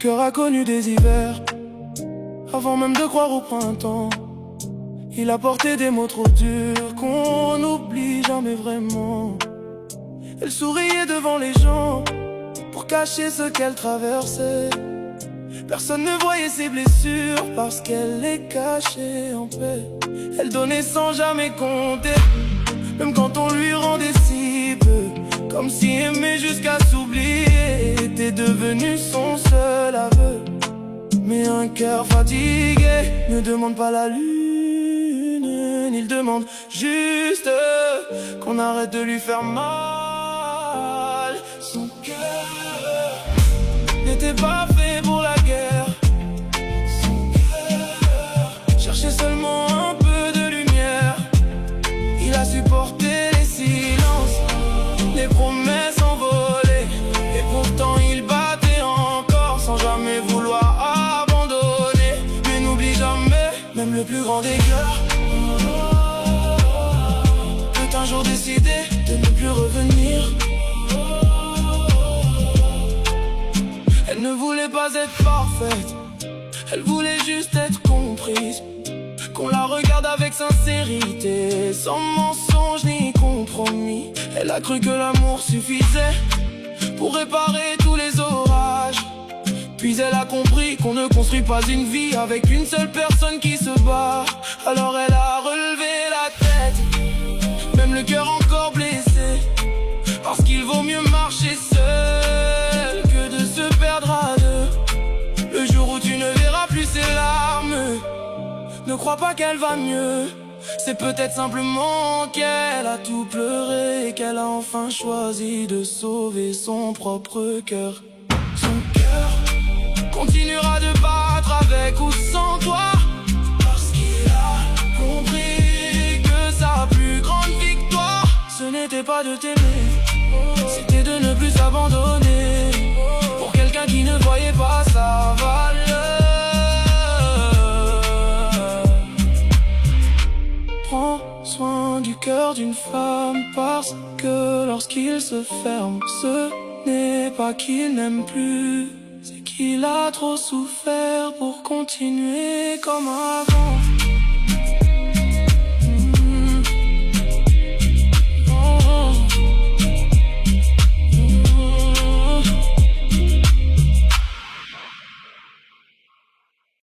cœur a connu des hivers, avant même de croire au printemps. Il a porté des mots trop durs qu'on n'oublie jamais vraiment. Elle souriait devant les gens pour cacher ce qu'elle traversait. Personne ne voyait ses blessures parce qu'elle les cachait en paix. Elle donnait sans jamais compter, même quand on lui rendait si peu. Comme si aimer jusqu'à s'oublier était devenu son seul aveu. Mais un cœur fatigué ne demande pas la lune, il demande juste qu'on arrête de lui faire mal. Son cœur n'était pas fait pour la guerre. Son cœur cherchait seulement un peu de lumière. Il a supporté les silences, les promesses envolées, et pourtant il battait encore sans jamais vouloir abandonner. Mais n'oublie jamais, même le plus grand des cœurs peut un jour décider de ne plus revenir. Elle ne voulait pas être parfaite, elle voulait juste être comprise. Qu'on la regarde avec sincérité, sans mensonge ni compromis. Elle a cru que l'amour suffisait pour réparer tous les orages. Puis elle a compris qu'on ne construit pas une vie avec une seule personne qui se bat. Alors elle a relevé la tête, même le cœur encore blessé, parce qu'il vaut mieux marcher seul que de se perdre à deux. Le jour où tu ne verras plus ses larmes, ne crois pas qu'elle va mieux. C'est peut-être simplement qu'elle a tout pleuré et qu'elle a enfin choisi de sauver son propre cœur. Son cœur continuera de battre avec ou sans toi, parce qu'il a compris que sa plus grande victoire, ce n'était pas de t'aimer, c'était de ne plus s'abandonner pour quelqu'un qui ne voyait pas sa valeur. Prends soin du cœur d'une femme, parce que lorsqu'il se ferme, ce n'est pas qu'il n'aime plus, c'est qu'il a trop souffert pour continuer comme avant.